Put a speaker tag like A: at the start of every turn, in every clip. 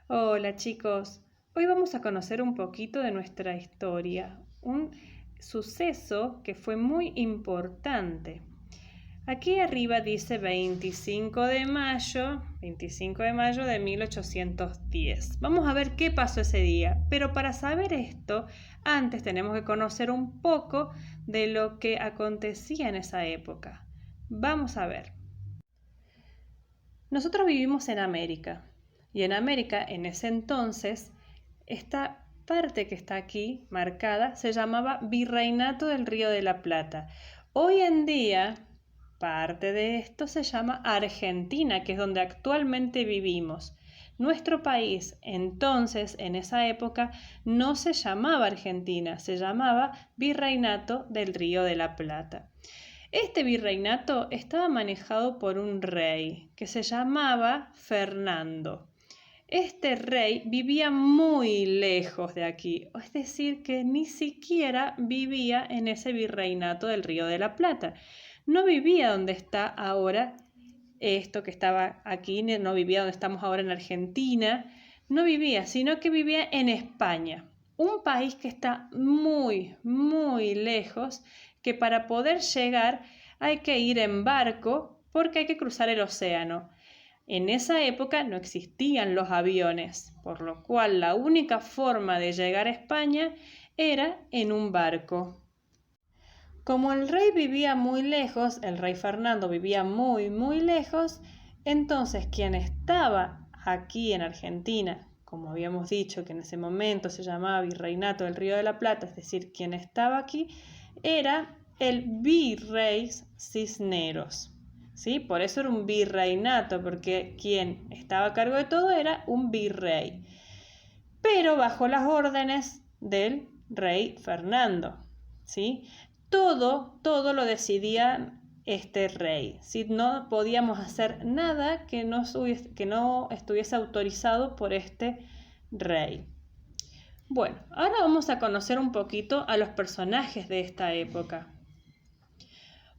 A: Hola chicos, hoy vamos a conocer un poquito de nuestra historia, un suceso que fue muy importante. Aquí arriba dice 25 de mayo de 1810. Vamos a ver qué pasó ese día, pero para saber esto, antes tenemos que conocer un poco de lo que acontecía en esa época. Vamos a ver. Nosotros vivimos en América y en América en ese entonces esta parte que está aquí marcada se llamaba Virreinato del Río de la Plata. Hoy en día parte de esto se llama Argentina, que es donde actualmente vivimos. Nuestro país entonces en esa época no se llamaba Argentina, se llamaba Virreinato del Río de la Plata. Este virreinato estaba manejado por un rey que se llamaba Fernando. Este rey vivía muy lejos de aquí, es decir, que ni siquiera vivía en ese virreinato del Río de la Plata. No vivía donde está ahora esto que estaba aquí, no vivía donde estamos ahora en Argentina, no vivía, sino que vivía en España, un país que está muy, muy lejos, que para poder llegar hay que ir en barco porque hay que cruzar el océano. En esa época no existían los aviones, por lo cual la única forma de llegar a España era en un barco. Como el rey vivía muy lejos, el rey Fernando vivía muy, muy lejos, entonces quien estaba aquí en Argentina, como habíamos dicho que en ese momento se llamaba Virreinato del Río de la Plata, es decir, quien estaba aquí, era el virrey Cisneros. ¿Sí? Por eso era un virreinato, porque quien estaba a cargo de todo era un virrey, pero bajo las órdenes del rey Fernando. ¿Sí? Todo lo decidía este rey. ¿Sí? No podíamos hacer nada que no estuviese autorizado por este rey. Bueno, ahora vamos a conocer un poquito a los personajes de esta época.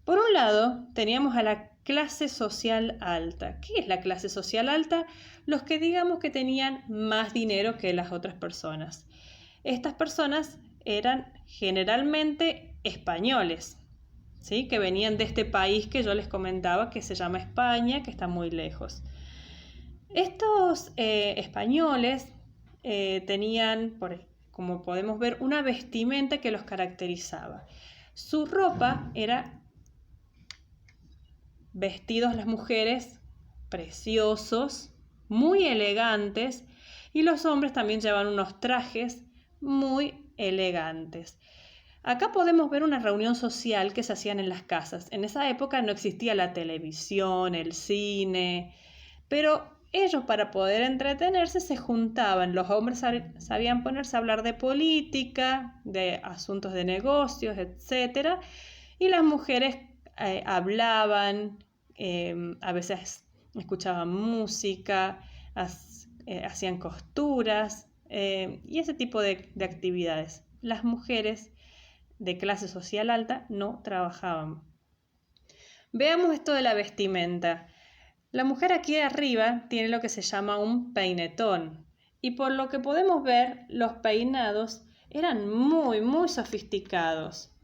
A: Por un lado, teníamos a la clase social alta. ¿Qué es la clase social alta? Los que digamos que tenían más dinero que las otras personas. Estas personas eran generalmente españoles, ¿sí? Que venían de este país que yo les comentaba que se llama España, que está muy lejos. Estos españoles tenían, como podemos ver, una vestimenta que los caracterizaba. Su ropa era vestidos las mujeres preciosos, muy elegantes, y los hombres también llevan unos trajes muy elegantes. Acá podemos ver una reunión social que se hacían en las casas. En esa época no existía la televisión, el cine, pero ellos para poder entretenerse se juntaban. Los hombres sabían ponerse a hablar de política, de asuntos de negocios, etc. Y las mujeres hablaban, a veces escuchaban música, hacían costuras y ese tipo de actividades. Las mujeres de clase social alta no trabajaban. Veamos esto de la vestimenta. La mujer aquí arriba tiene lo que se llama un peinetón y por lo que podemos ver los peinados eran muy, muy sofisticados.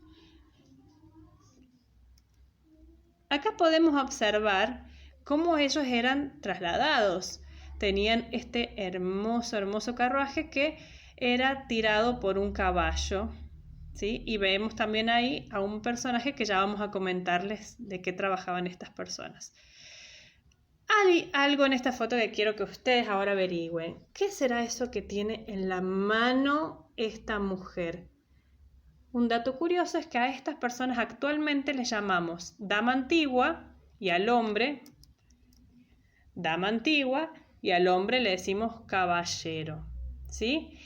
A: Acá podemos observar cómo ellos eran trasladados. Tenían este hermoso, hermoso carruaje que era tirado por un caballo, ¿sí? Y vemos también ahí a un personaje que ya vamos a comentarles de qué trabajaban estas personas. Hay algo en esta foto que quiero que ustedes ahora averigüen. ¿Qué será eso que tiene en la mano esta mujer? Un dato curioso es que a estas personas actualmente les llamamos dama antigua y al hombre dama antigua y al hombre le decimos caballero, ¿sí?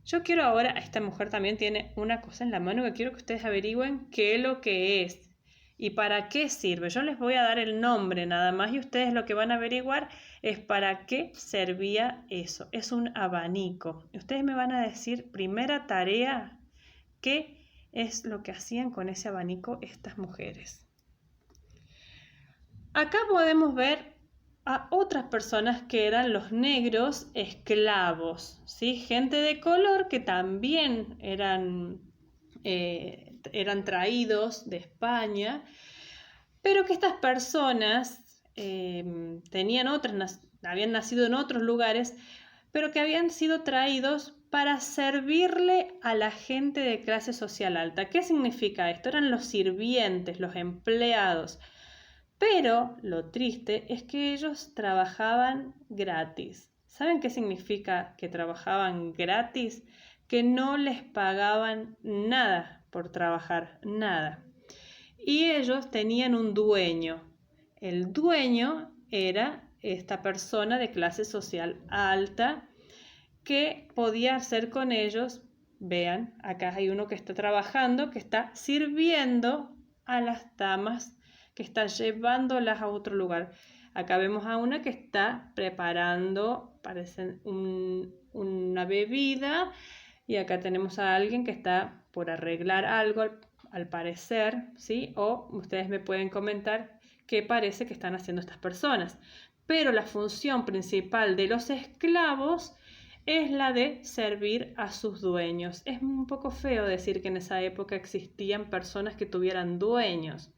A: Yo quiero ahora, esta mujer también tiene una cosa en la mano que quiero que ustedes averigüen qué es lo que es y para qué sirve. Yo les voy a dar el nombre nada más y ustedes lo que van a averiguar es para qué servía eso. Es un abanico. Ustedes me van a decir, primera tarea, qué es lo que hacían con ese abanico estas mujeres. Acá podemos ver a otras personas que eran los negros esclavos, ¿sí? Gente de color que también eran traídos de España, pero que estas personas habían nacido en otros lugares, pero que habían sido traídos para servirle a la gente de clase social alta. ¿Qué significa esto? Eran los sirvientes, los empleados. Pero lo triste es que ellos trabajaban gratis. ¿Saben qué significa que trabajaban gratis? Que no les pagaban nada por trabajar, nada. Y ellos tenían un dueño. El dueño era esta persona de clase social alta que podía hacer con ellos. Vean, acá hay uno que está trabajando, que está sirviendo a las damas, que está llevándolas a otro lugar. Acá vemos a una que está preparando, parece una bebida, y acá tenemos a alguien que está por arreglar algo, al parecer, ¿sí? O ustedes me pueden comentar qué parece que están haciendo estas personas. Pero la función principal de los esclavos es la de servir a sus dueños. Es un poco feo decir que en esa época existían personas que tuvieran dueños.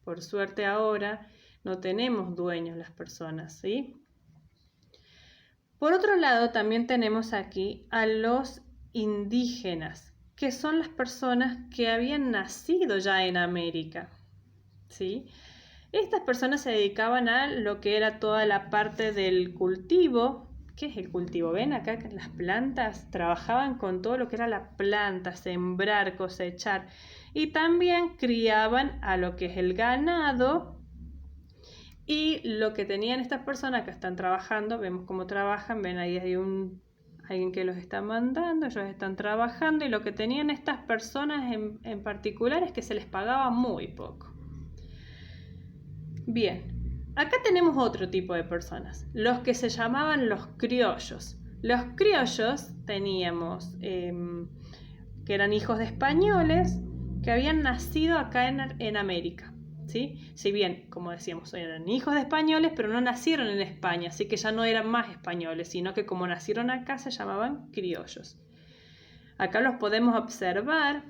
A: Por suerte ahora no tenemos dueños las personas, ¿sí? Por otro lado, también tenemos aquí a los indígenas, que son las personas que habían nacido ya en América, ¿sí? Estas personas se dedicaban a lo que era toda la parte del cultivo. ¿Qué es el cultivo? ¿Ven acá las plantas? Trabajaban con todo lo que era la planta, sembrar, cosechar. Y también criaban a lo que es el ganado. Y lo que tenían estas personas que están trabajando, vemos cómo trabajan, ven ahí hay alguien que los está mandando, ellos están trabajando, y lo que tenían estas personas en particular es que se les pagaba muy poco. Bien, acá tenemos otro tipo de personas, los que se llamaban los criollos. Los criollos teníamos que eran hijos de españoles que habían nacido acá en América, ¿sí? Si bien, como decíamos, eran hijos de españoles, pero no nacieron en España, así que ya no eran más españoles, sino que como nacieron acá se llamaban criollos. Acá los podemos observar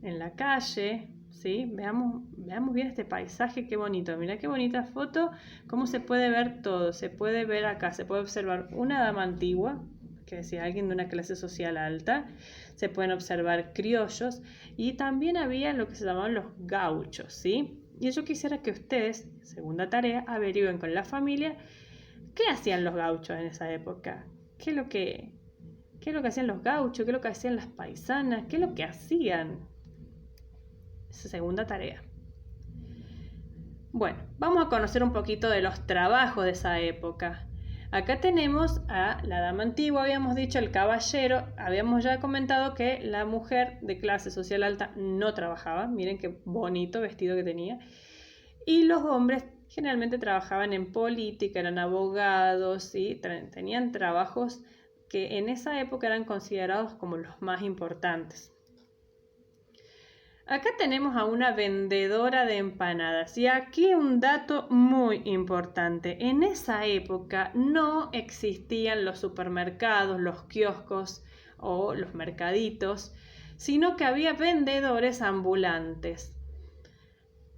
A: en la calle, ¿sí? Veamos bien este paisaje, qué bonito. Mirá qué bonita foto, cómo se puede ver todo. Se puede ver acá, se puede observar una dama antigua, que decía alguien de una clase social alta. Se pueden observar criollos y también había lo que se llamaban los gauchos, ¿sí? Y yo quisiera que ustedes, segunda tarea, averigüen con la familia qué hacían los gauchos en esa época. ¿Qué es lo que hacían los gauchos? ¿Qué es lo que hacían las paisanas? ¿Qué es lo que hacían? Esa segunda tarea. Bueno, vamos a conocer un poquito de los trabajos de esa época. Acá tenemos a la dama antigua, habíamos dicho, el caballero. Habíamos ya comentado que la mujer de clase social alta no trabajaba. Miren qué bonito vestido que tenía. Y los hombres generalmente trabajaban en política, eran abogados y tenían trabajos que en esa época eran considerados como los más importantes. Acá tenemos a una vendedora de empanadas y aquí un dato muy importante. En esa época no existían los supermercados, los kioscos o los mercaditos, sino que había vendedores ambulantes.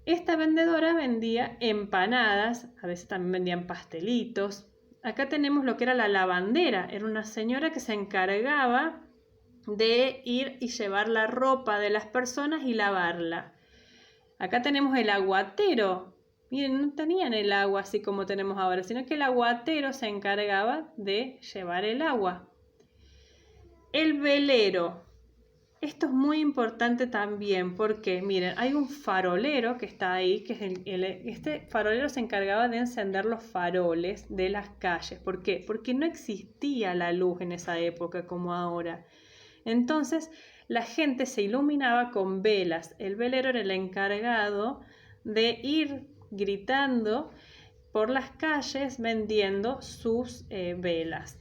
A: Esta vendedora vendía empanadas, a veces también vendían pastelitos. Acá tenemos lo que era la lavandera, era una señora que se encargaba de ir y llevar la ropa de las personas y lavarla. Acá tenemos el aguatero. Miren, no tenían el agua así como tenemos ahora, sino que el aguatero se encargaba de llevar el agua. El velero. Esto es muy importante también porque, miren, hay un farolero que está ahí, que es este farolero se encargaba de encender los faroles de las calles. ¿Por qué? Porque no existía la luz en esa época como ahora. Entonces la gente se iluminaba con velas. El velero era el encargado de ir gritando por las calles vendiendo sus velas.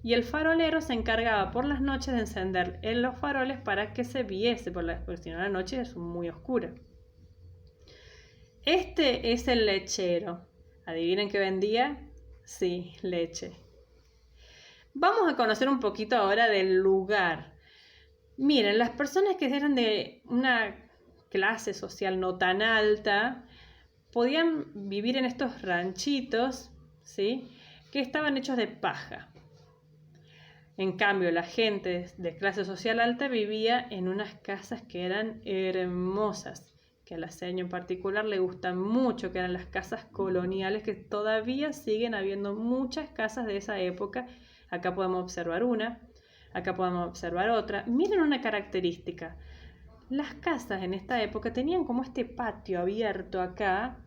A: Y el farolero se encargaba por las noches de encender los faroles para que se viese, porque si no la noche es muy oscura. Este es el lechero. ¿Adivinen qué vendía? Sí, leche. Vamos a conocer un poquito ahora del lugar. Miren, las personas que eran de una clase social no tan alta podían vivir en estos ranchitos, ¿sí? Que estaban hechos de paja. En cambio, la gente de clase social alta vivía en unas casas que eran hermosas, que a la señora en particular le gustan mucho, que eran las casas coloniales, que todavía siguen habiendo muchas casas de esa época. Acá podemos observar una, acá podemos observar otra. Miren una característica. Las casas en esta época tenían como este patio abierto acá,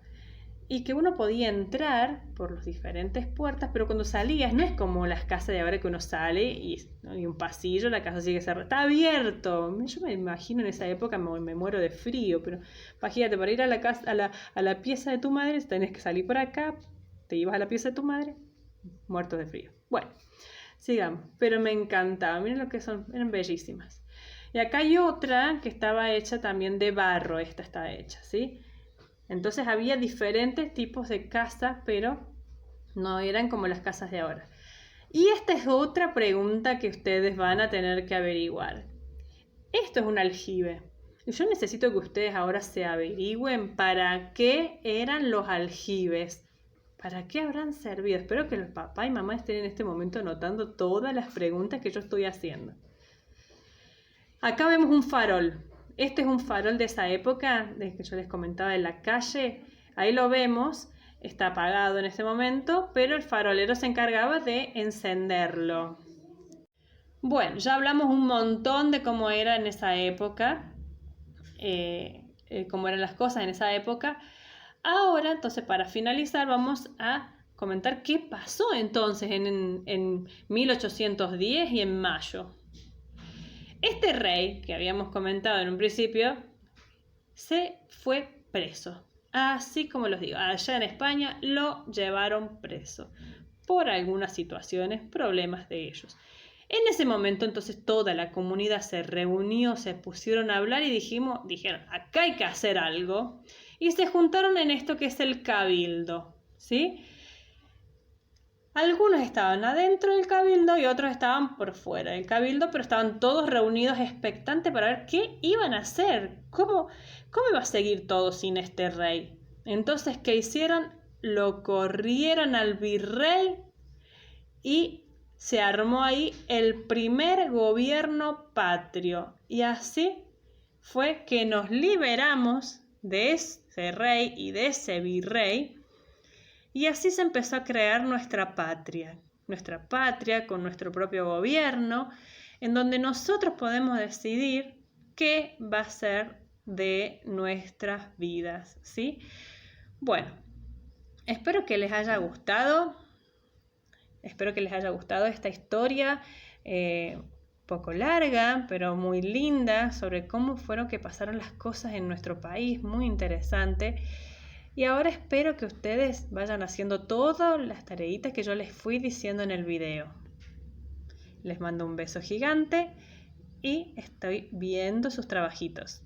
A: y que uno podía entrar por las diferentes puertas, pero cuando salías, no es como las casas de ahora que uno sale y hay un pasillo, la casa sigue cerrada, está abierto. Yo me imagino en esa época, me muero de frío, pero imagínate, para ir a la casa, a la pieza de tu madre, tenés que salir por acá, te ibas a la pieza de tu madre, muerto de frío. Bueno, sigamos, pero me encantaba, miren lo que son, eran bellísimas. Y acá hay otra que estaba hecha también de barro, esta está hecha, ¿sí? Entonces había diferentes tipos de casas, pero no eran como las casas de ahora. Y esta es otra pregunta que ustedes van a tener que averiguar. Esto es un aljibe. Y yo necesito que ustedes ahora se averigüen para qué eran los aljibes. ¿Para qué habrán servido? Espero que los papá y mamá estén en este momento anotando todas las preguntas que yo estoy haciendo. Acá vemos un farol. Este es un farol de esa época, de que yo les comentaba, de la calle. Ahí lo vemos, está apagado en este momento, pero el farolero se encargaba de encenderlo. Bueno, ya hablamos un montón de cómo era en esa época, cómo eran las cosas en esa época. Ahora, entonces, para finalizar, vamos a comentar qué pasó entonces en 1810 y en mayo. Este rey, que habíamos comentado en un principio, se fue preso. Así como los digo, allá en España lo llevaron preso por algunas situaciones, problemas de ellos. En ese momento entonces toda la comunidad se reunió, se pusieron a hablar y dijeron, acá hay que hacer algo. Y se juntaron en esto que es el cabildo, ¿sí? Algunos estaban adentro del cabildo y otros estaban por fuera del cabildo, pero estaban todos reunidos expectantes para ver qué iban a hacer, cómo iba a seguir todo sin este rey. Entonces, ¿qué hicieron? Lo corrieron al virrey y se armó ahí el primer gobierno patrio. Y así fue que nos liberamos de ese rey y de ese virrey. Y así se empezó a crear nuestra patria con nuestro propio gobierno, en donde nosotros podemos decidir qué va a ser de nuestras vidas, ¿sí? Bueno, espero que les haya gustado esta historia, poco larga, pero muy linda, sobre cómo fueron que pasaron las cosas en nuestro país, muy interesante. Y ahora espero que ustedes vayan haciendo todas las tareitas que yo les fui diciendo en el video. Les mando un beso gigante y estoy viendo sus trabajitos.